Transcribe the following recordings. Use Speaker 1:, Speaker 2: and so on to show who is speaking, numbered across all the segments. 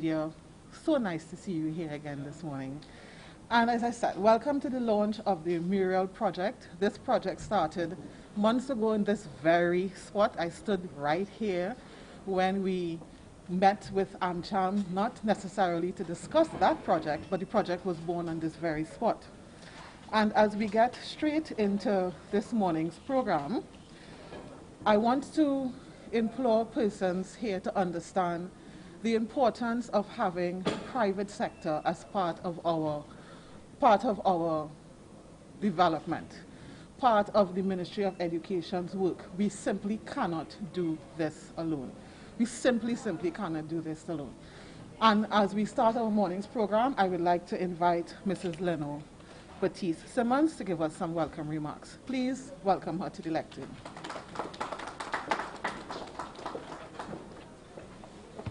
Speaker 1: Yeah, so nice to see you here again this morning. And as I said, welcome to the launch of the Mural project. This project started months ago in this very spot. I stood right here when we met with AmCham, not necessarily to discuss that project, but the project was born on this very spot. And as we get straight into this morning's program, I want to implore persons here to understand the importance of having private sector as part of our development, part of the Ministry of Education's work. We simply cannot do this alone. We simply cannot do this alone. And as we start our morning's program, I would like to invite Mrs. Leno Batiste Simmons to give us some welcome remarks. Please welcome her to the lectern.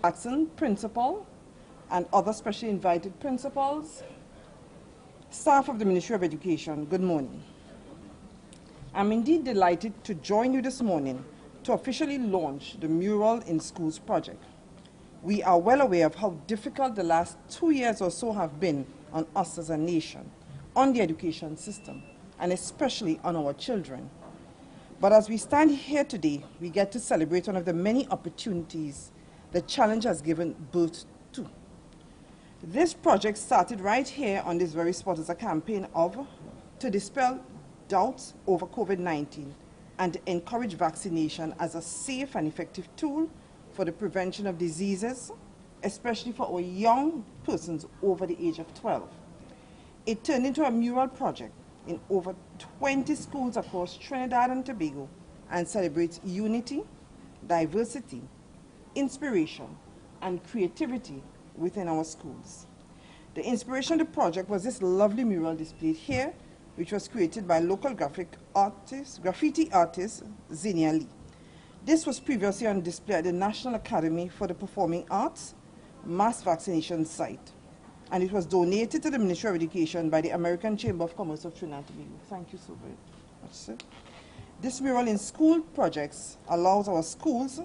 Speaker 2: Jackson, principal, and other specially invited principals, staff of the Ministry of Education, good morning. I'm indeed delighted to join you this morning to officially launch the Mural in Schools project. We are well aware of how difficult the last 2 years or so have been on us as a nation, on the education system, and especially on our children. But as we stand here today, we get to celebrate one of the many opportunities the challenge has given birth to. This project started right here on this very spot as a campaign to dispel doubts over COVID-19 and to encourage vaccination as a safe and effective tool for the prevention of diseases, especially for our young persons over the age of 12. It turned into a mural project in over 20 schools across Trinidad and Tobago and celebrates unity, diversity, inspiration, and creativity within our schools. The inspiration of the project was this lovely mural displayed here, which was created by local graffiti artist, Zinnia Lee. This was previously on display at the National Academy for the Performing Arts mass vaccination site, and it was donated to the Ministry of Education by the American Chamber of Commerce of Trinidad and Tobago. Thank you so very much, sir. This mural in school projects allows our schools,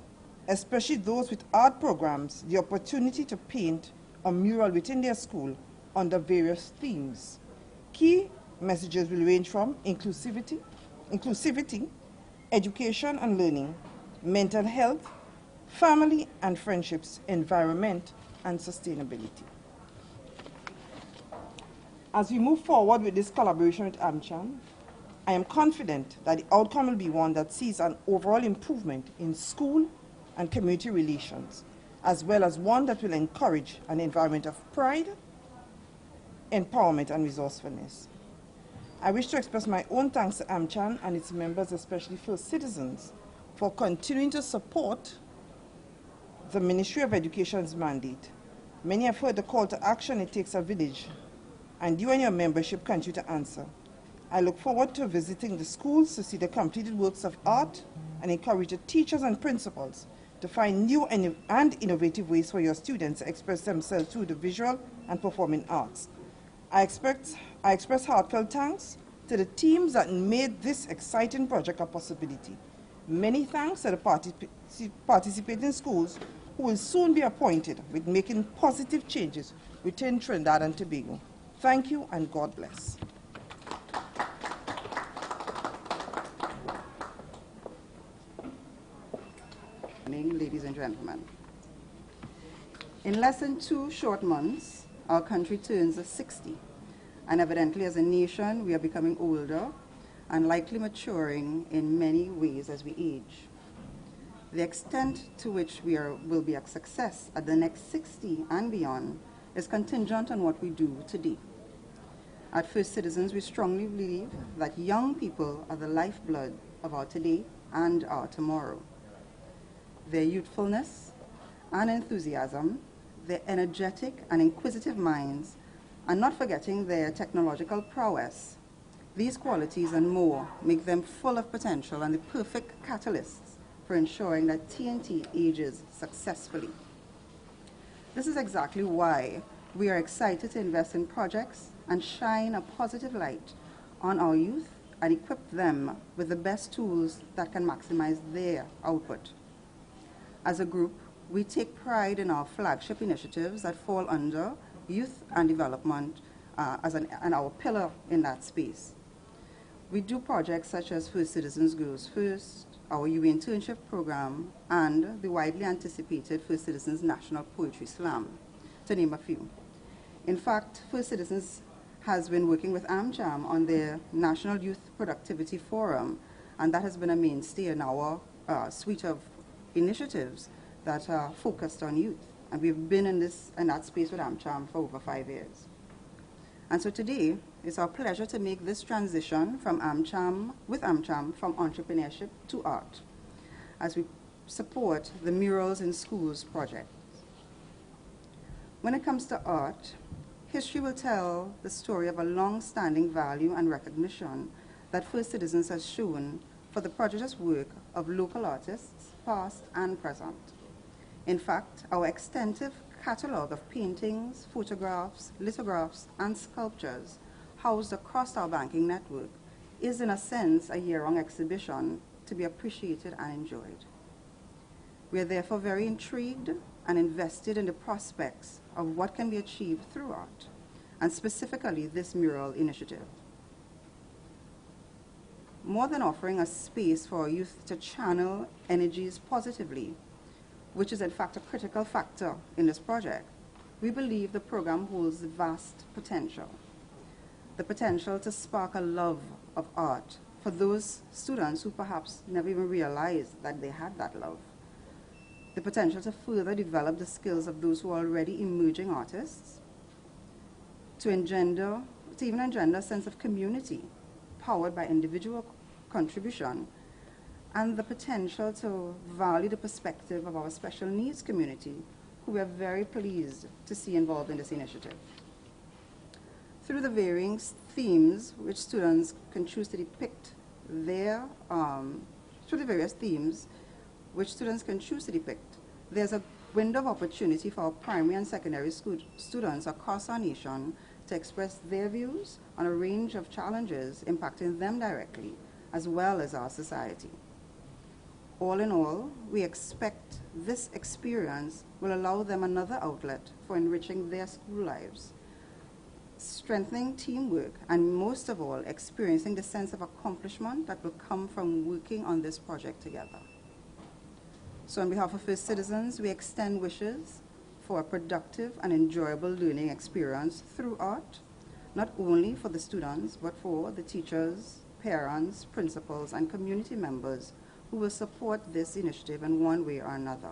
Speaker 2: especially those with art programs, the opportunity to paint a mural within their school under various themes. Key messages will range from inclusivity, education and learning, mental health, family and friendships, environment, and sustainability. As we move forward with this collaboration with AmCham, I am confident that the outcome will be one that sees an overall improvement in school and community relations, as well as one that will encourage an environment of pride, empowerment, and resourcefulness. I wish to express my own thanks to AmCham and its members, especially First Citizens, for continuing to support the Ministry of Education's mandate. Many have heard the call to action, it takes a village, and you and your membership continue to answer. I look forward to visiting the schools to see the completed works of art and encourage the teachers and principals to find new and innovative ways for your students to express themselves through the visual and performing arts. I express heartfelt thanks to the teams that made this exciting project a possibility. Many thanks to the participating schools who will soon be appointed with making positive changes within Trinidad and Tobago. Thank you and God bless.
Speaker 3: Ladies and gentlemen. In less than 2 short months, our country turns 60, and evidently as a nation, we are becoming older and likely maturing in many ways as we age. The extent to which we will be a success at the next 60 and beyond is contingent on what we do today. At First Citizens, we strongly believe that young people are the lifeblood of our today and our tomorrow. Their youthfulness and enthusiasm, their energetic and inquisitive minds, and not forgetting their technological prowess, these qualities and more make them full of potential and the perfect catalysts for ensuring that TNT ages successfully. This is exactly why we are excited to invest in projects and shine a positive light on our youth and equip them with the best tools that can maximize their output. As a group, we take pride in our flagship initiatives that fall under youth and development and our pillar in that space. We do projects such as First Citizens Girls First, our UE internship program, and the widely anticipated First Citizens National Poetry Slam, to name a few. In fact, First Citizens has been working with AmCham on their National Youth Productivity Forum, and that has been a mainstay in our suite of initiatives that are focused on youth. And we've been in that space with AmCham for over 5 years. And so today, it's our pleasure to make this transition from with AmCham from entrepreneurship to art, as we support the Murals in Schools project. When it comes to art, history will tell the story of a long-standing value and recognition that First Citizens has shown for the prodigious work of local artists, past and present. In fact, our extensive catalogue of paintings, photographs, lithographs, and sculptures housed across our banking network is, in a sense, a year-long exhibition to be appreciated and enjoyed. We are therefore very intrigued and invested in the prospects of what can be achieved through art, and specifically this mural initiative. More than offering a space for our youth to channel energies positively, which is in fact a critical factor in this project, we believe the program holds vast potential. The potential to spark a love of art for those students who perhaps never even realized that they had that love. The potential to further develop the skills of those who are already emerging artists, to even engender a sense of community powered by individual contribution, and the potential to value the perspective of our special needs community, who we are very pleased to see involved in this initiative. Through the varying themes which students can choose to depict there's a window of opportunity for our primary and secondary school students across our nation to express their views on a range of challenges impacting them directly, as well as our society. All in all, we expect this experience will allow them another outlet for enriching their school lives, strengthening teamwork, and most of all, experiencing the sense of accomplishment that will come from working on this project together. So on behalf of First Citizens, we extend wishes for a productive and enjoyable learning experience through art, not only for the students, but for the teachers, parents, principals, and community members who will support this initiative in one way or another.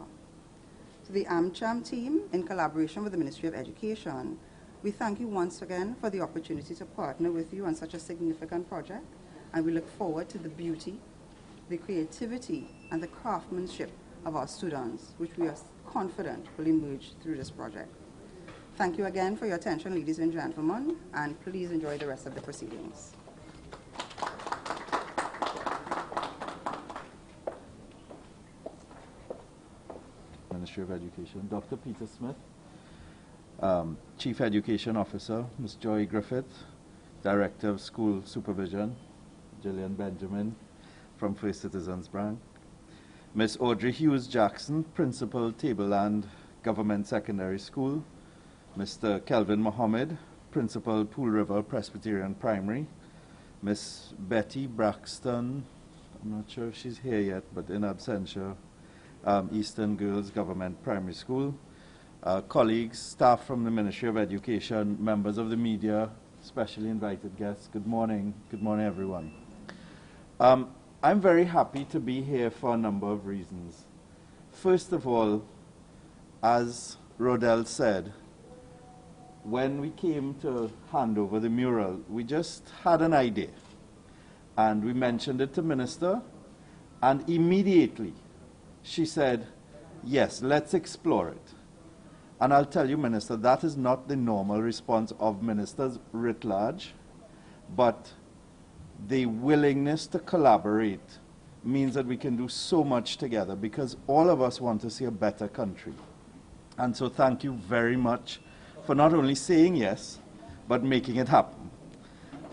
Speaker 3: To the AmCham team, in collaboration with the Ministry of Education, we thank you once again for the opportunity to partner with you on such a significant project, and we look forward to the beauty, the creativity, and the craftsmanship of our students, which we are confident will emerge through this project. Thank you again for your attention, ladies and gentlemen, and please enjoy the rest of the proceedings.
Speaker 4: Ministry of Education, Dr. Peter Smith, Chief Education Officer, Ms. Joy Griffith, Director of School Supervision, Gillian Benjamin from First Citizens Bank, Ms. Audrey Hughes Jackson, Principal, Tableland Government Secondary School, Mr. Kelvin Mohammed, Principal, Pool River Presbyterian Primary, Ms. Betty Braxton, I'm not sure if she's here yet, but in absentia, Eastern Girls Government Primary School, colleagues, staff from the Ministry of Education, members of the media, specially invited guests, good morning. Good morning, everyone. I'm very happy to be here for a number of reasons. First of all, as Rodel said, when we came to hand over the mural, we just had an idea. And we mentioned it to Minister, and immediately she said, yes, let's explore it. And I'll tell you, Minister, that is not the normal response of ministers writ large, but the willingness to collaborate means that we can do so much together, because all of us want to see a better country. And so thank you very much for not only saying yes, but making it happen.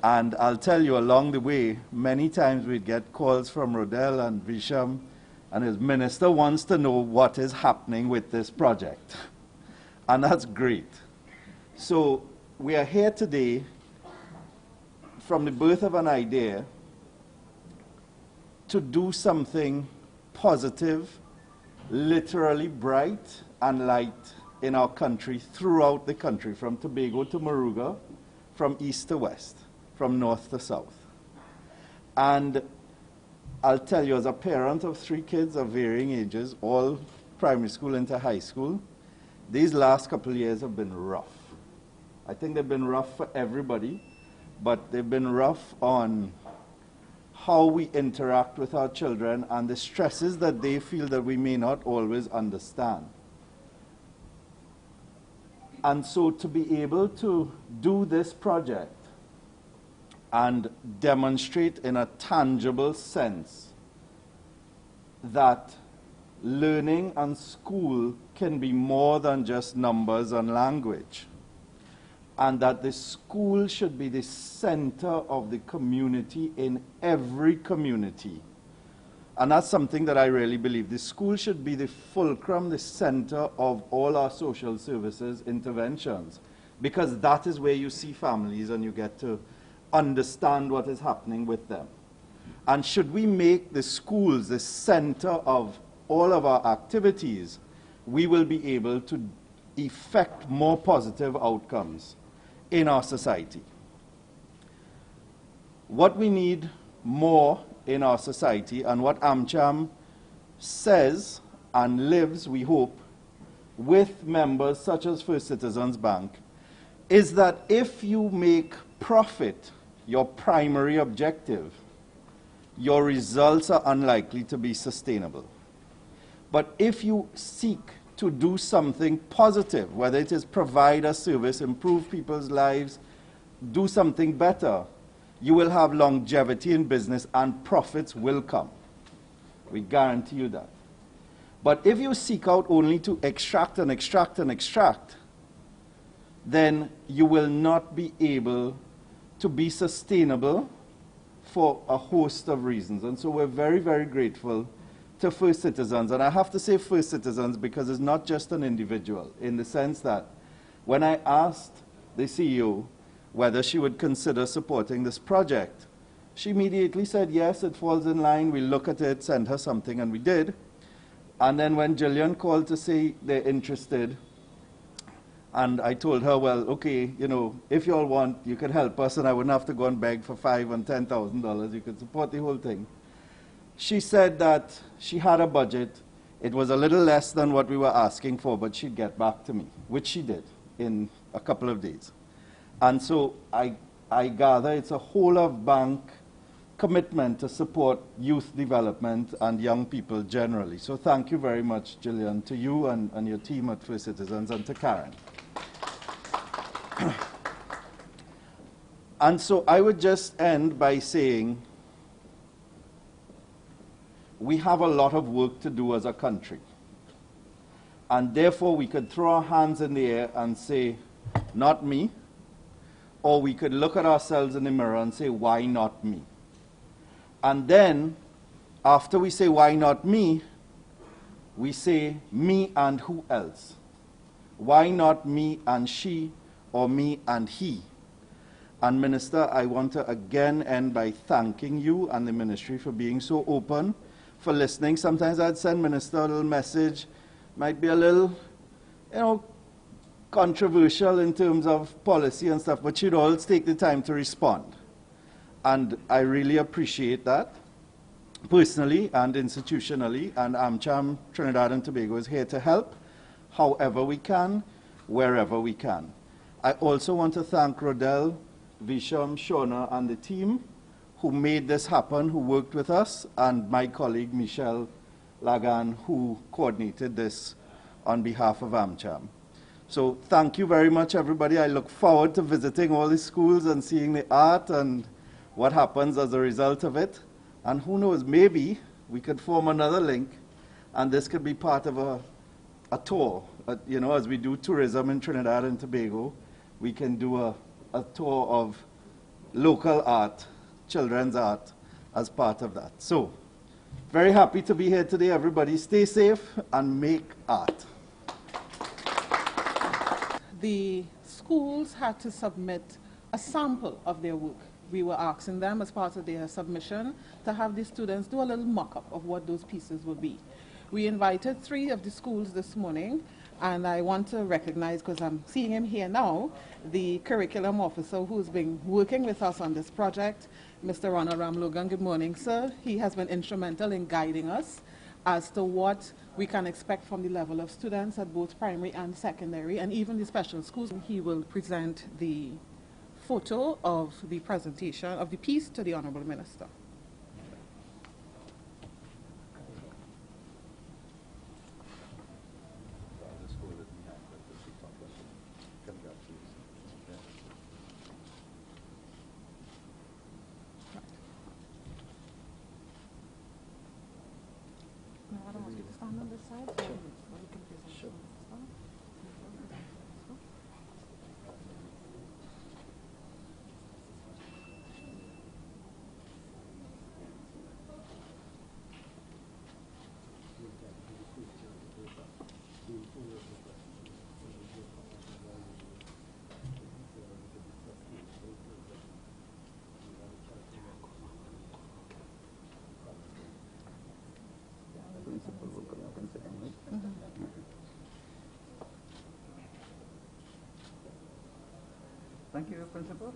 Speaker 4: And I'll tell you, along the way, many times we'd get calls from Rodel and Visham, and his minister wants to know what is happening with this project. And that's great. So we are here today from the birth of an idea to do something positive, literally bright and light in our country, throughout the country, from Tobago to Moruga, from east to west, from north to south. And I'll tell you, as a parent of 3 kids of varying ages, all primary school into high school, these last couple of years have been rough. I think they've been rough for everybody, but they've been rough on how we interact with our children and the stresses that they feel that we may not always understand. And so to be able to do this project and demonstrate in a tangible sense that learning and school can be more than just numbers and language, and that the school should be the center of the community in every community. And that's something that I really believe. The school should be the fulcrum, the center of all our social services interventions, because that is where you see families and you get to understand what is happening with them. And should we make the schools the center of all of our activities, we will be able to effect more positive outcomes in our society. What we need more in our society, and what AmCham says and lives, we hope, with members such as First Citizens Bank, is that if you make profit your primary objective, your results are unlikely to be sustainable. But if you seek to do something positive, whether it is provide a service, improve people's lives, do something better, you will have longevity in business and profits will come. We guarantee you that. But if you seek out only to extract and extract and extract, then you will not be able to be sustainable for a host of reasons. And so we're very, very grateful to First Citizens. And I have to say First Citizens because it's not just an individual, in the sense that when I asked the CEO whether she would consider supporting this project, she immediately said, yes, it falls in line, we'll look at it, send her something, and we did. And then when Jillian called to say they're interested, and I told her, well, okay, you know, if you all want, you could help us, and I wouldn't have to go and beg for $5,000 and $10,000, you could support the whole thing. She said that she had a budget. It was a little less than what we were asking for, but she'd get back to me, which she did in a couple of days. And so I gather it's a whole of bank commitment to support youth development and young people generally. So thank you very much, Jillian, to you and your team at First Citizens, and to Karen. And so I would just end by saying we have a lot of work to do as a country. And therefore we could throw our hands in the air and say, not me. Or we could look at ourselves in the mirror and say, why not me? And then, after we say, why not me, we say, me and who else? Why not me and she, or me and he? And Minister, I want to again end by thanking you and the ministry for being so open, for listening. Sometimes I'd send Minister a little message, might be a little, you know, controversial in terms of policy and stuff, but she'd always take the time to respond. And I really appreciate that, personally and institutionally, and AmCham Trinidad and Tobago is here to help however we can, wherever we can. I also want to thank Rodel, Visham, Shona, and the team who made this happen, who worked with us, and my colleague Michelle Lagan, who coordinated this on behalf of AmCham. So thank you very much, everybody. I look forward to visiting all the schools and seeing the art and what happens as a result of it. And who knows, maybe we could form another link, and this could be part of a tour. You know, as we do tourism in Trinidad and Tobago, we can do a tour of local art, children's art, as part of that. So Very happy to be here today, everybody. Stay safe and make art.
Speaker 1: The schools had to submit a sample of their work. We were asking them as part of their submission to have the students do a little mock-up of what those pieces would be. We invited 3 of the schools this morning, and I want to recognize, because I'm seeing him here now, the curriculum officer who's been working with us on this project, Mr. Ronald Ramlogan. Good morning, sir. He has been instrumental in guiding us as to what we can expect from the level of students at both primary and secondary, and even the special schools. He will present the photo of the presentation of the piece to the Honorable Minister. I don't want you to stand on this side. So we can present sure.
Speaker 4: Thank you, Principal.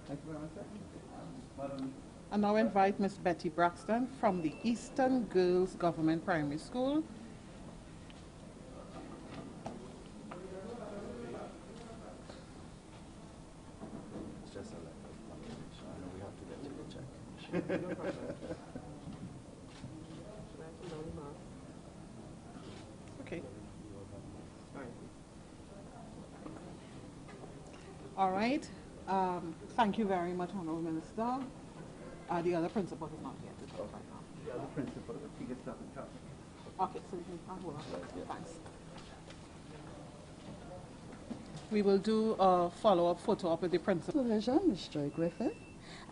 Speaker 4: Thank you very much, sir. Madam.
Speaker 1: I now invite Ms. Betty Braxton from the Eastern Girls Government Primary School.
Speaker 4: It's just a letter of confirmation. I know we have to get you a check.
Speaker 1: Okay. All right. Thank you very much, Honorable Minister. The other principal is not here to talk right now.
Speaker 4: The other principal, he gets up and talk.
Speaker 1: Okay, so you can hold on. Thanks. We will do a follow-up photo op with the principal.
Speaker 5: Supervision, Ms. Joy Griffith,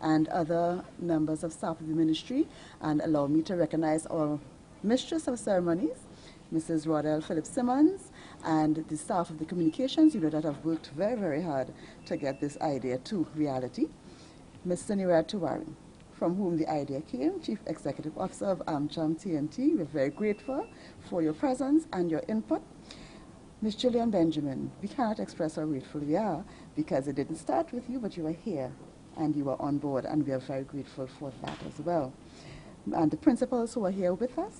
Speaker 5: and other members of staff of the ministry, and allow me to recognize our Mistress of Ceremonies, Mrs. Rodell Phillips-Simmons, and the staff of the communications unit that have worked very, very hard to get this idea to reality. Mr. Nirad Tiwari, from whom the idea came, Chief Executive Officer of AmCham TNT. We're very grateful for your presence and your input. Ms. Gillian Benjamin, we cannot express how grateful we are because it didn't start with you, but you were here and you were on board, and we are very grateful for that as well. And the principals who are here with us,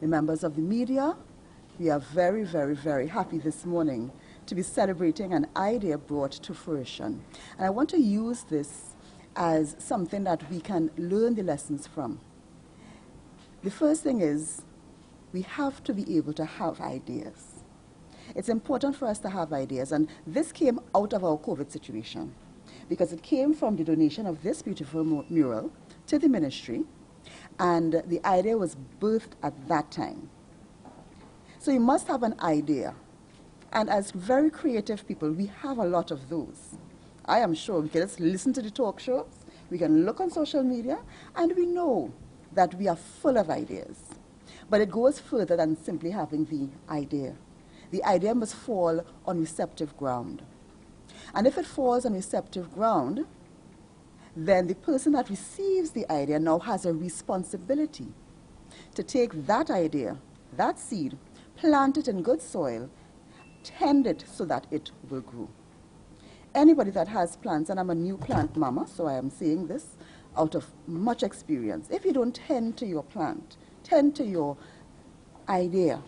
Speaker 5: the members of the media, we are very, very, very happy this morning to be celebrating an idea brought to fruition. And I want to use this as something that we can learn the lessons from. The first thing is we have to be able to have ideas. It's important for us to have ideas, and this came out of our COVID situation because it came from the donation of this beautiful mural to the ministry, and the idea was birthed at that time. So you must have an idea, and as very creative people, we have a lot of those. I am sure we can just listen to the talk shows, we can look on social media, and we know that we are full of ideas. But it goes further than simply having the idea. The idea must fall on receptive ground. And if it falls on receptive ground, then the person that receives the idea now has a responsibility to take that idea, that seed, plant it in good soil, tend it so that it will grow. Anybody that has plants, and I'm a new plant mama, so I am saying this out of much experience, if you don't tend to your plant, tend to your idea,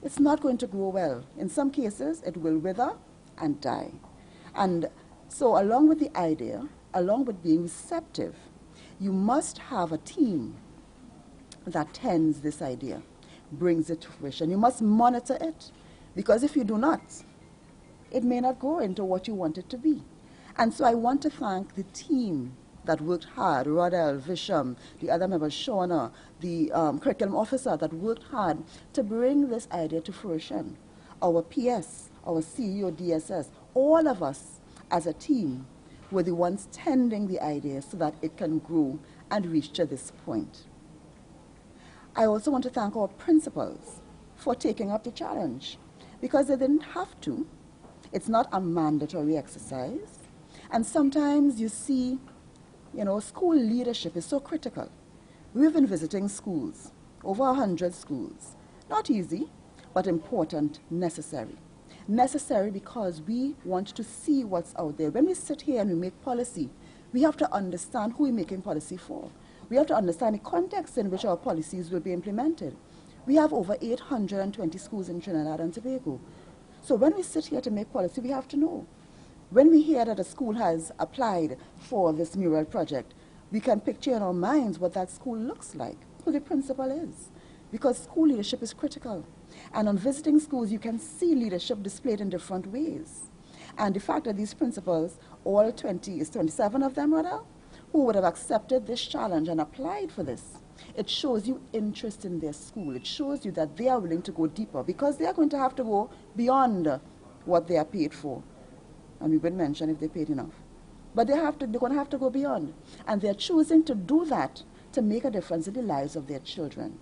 Speaker 5: it's not going to grow well. In some cases, it will wither and die. And so along with the idea, along with being receptive, you must have a team that tends this idea, brings it to fruition. You must monitor it, because if you do not, it may not grow into what you want it to be. And so I want to thank the team that worked hard, Rodell, Visham, the other members, Shauna, the curriculum officer that worked hard to bring this idea to fruition. Our PS, our CEO, DSS, all of us as a team were the ones tending the idea so that it can grow and reach to this point. I also want to thank our principals for taking up the challenge, because they didn't have to. It's not a mandatory exercise. And sometimes you see, school leadership is so critical. We've been visiting schools, over 100 schools. Not easy, but important, necessary. Necessary because we want to see what's out there. When we sit here and we make policy, we have to understand who we're making policy for. We have to understand the context in which our policies will be implemented. We have over 820 schools in Trinidad and Tobago. So when we sit here to make policy, we have to know. When we hear that a school has applied for this mural project, we can picture in our minds what that school looks like, who the principal is, because school leadership is critical. And on visiting schools, you can see leadership displayed in different ways. And the fact that these principals, all 27 of them rather, who would have accepted this challenge and applied for this, it shows you interest in their school. It shows you that they are willing to go deeper, because they are going to have to go beyond what they are paid for. And we would mention if they paid enough. But they're going to have to go beyond. And they're choosing to do that to make a difference in the lives of their children.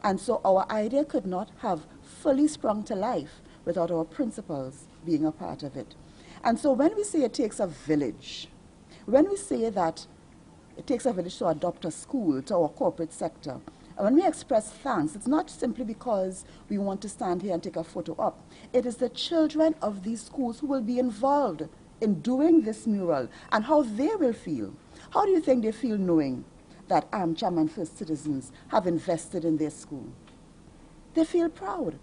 Speaker 5: And so our idea could not have fully sprung to life without our principals being a part of it. And so when we say it takes a village, when we say that it takes a village to adopt a school, to our corporate sector, and when we express thanks, it's not simply because we want to stand here and take a photo up. It is the children of these schools who will be involved in doing this mural and how they will feel. How do you think they feel knowing that AmCham and First Citizens have invested in their school? They feel proud.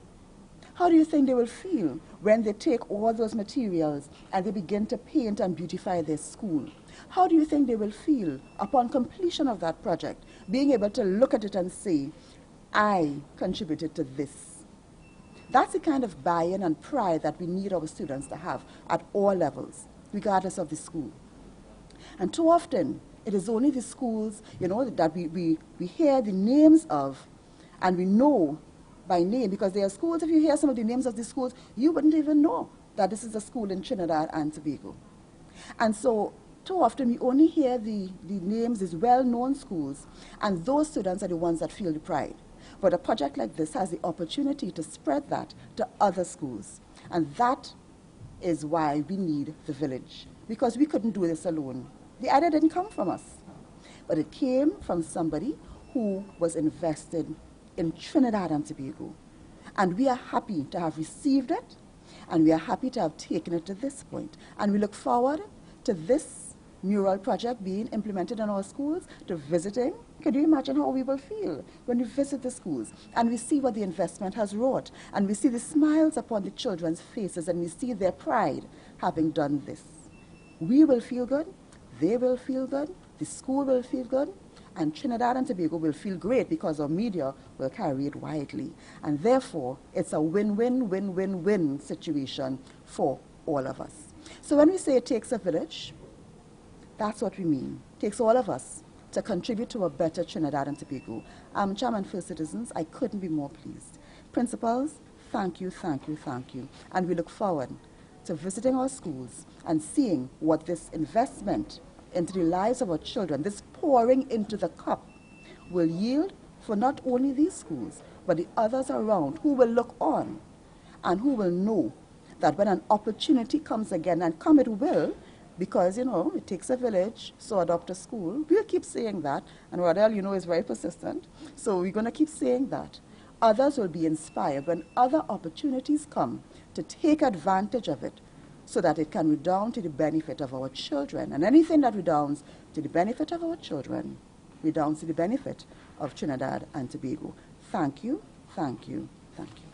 Speaker 5: How do you think they will feel when they take all those materials and they begin to paint and beautify their school? How do you think they will feel upon completion of that project, being able to look at it and say, I contributed to this? That's the kind of buy-in and pride that we need our students to have at all levels, regardless of the school. And too often, it is only the schools, that we hear the names of, and we know by name, because there are schools, if you hear some of the names of the schools, you wouldn't even know that this is a school in Trinidad and Tobago. And so, too often we only hear the names, these well-known schools, and those students are the ones that feel the pride. But a project like this has the opportunity to spread that to other schools. And that is why we need the village, because we couldn't do this alone. The idea didn't come from us, but it came from somebody who was invested in Trinidad and Tobago. And we are happy to have received it, and we are happy to have taken it to this point. And we look forward to this mural project being implemented in our schools, to visiting. Can you imagine how we will feel when we visit the schools and we see what the investment has wrought, and we see the smiles upon the children's faces, and we see their pride having done this? We will feel good, they will feel good, the school will feel good, and Trinidad and Tobago will feel great because our media will carry it widely. And therefore, it's a win-win-win-win-win situation for all of us. So when we say it takes a village, that's what we mean. It takes all of us to contribute to a better Trinidad and Tobago. AmCham and First Citizens, I couldn't be more pleased. Principals, thank you, thank you, thank you. And we look forward to visiting our schools and seeing what this investment into the lives of our children, this pouring into the cup, will yield for not only these schools, but the others around who will look on and who will know that when an opportunity comes again, and come it will, because, it takes a village, so adopt a school. We'll keep saying that, and Rodel, is very persistent, so we're going to keep saying that. Others will be inspired when other opportunities come to take advantage of it, so that it can redound to the benefit of our children. And anything that redounds to the benefit of our children redounds to the benefit of Trinidad and Tobago. Thank you, thank you, thank you.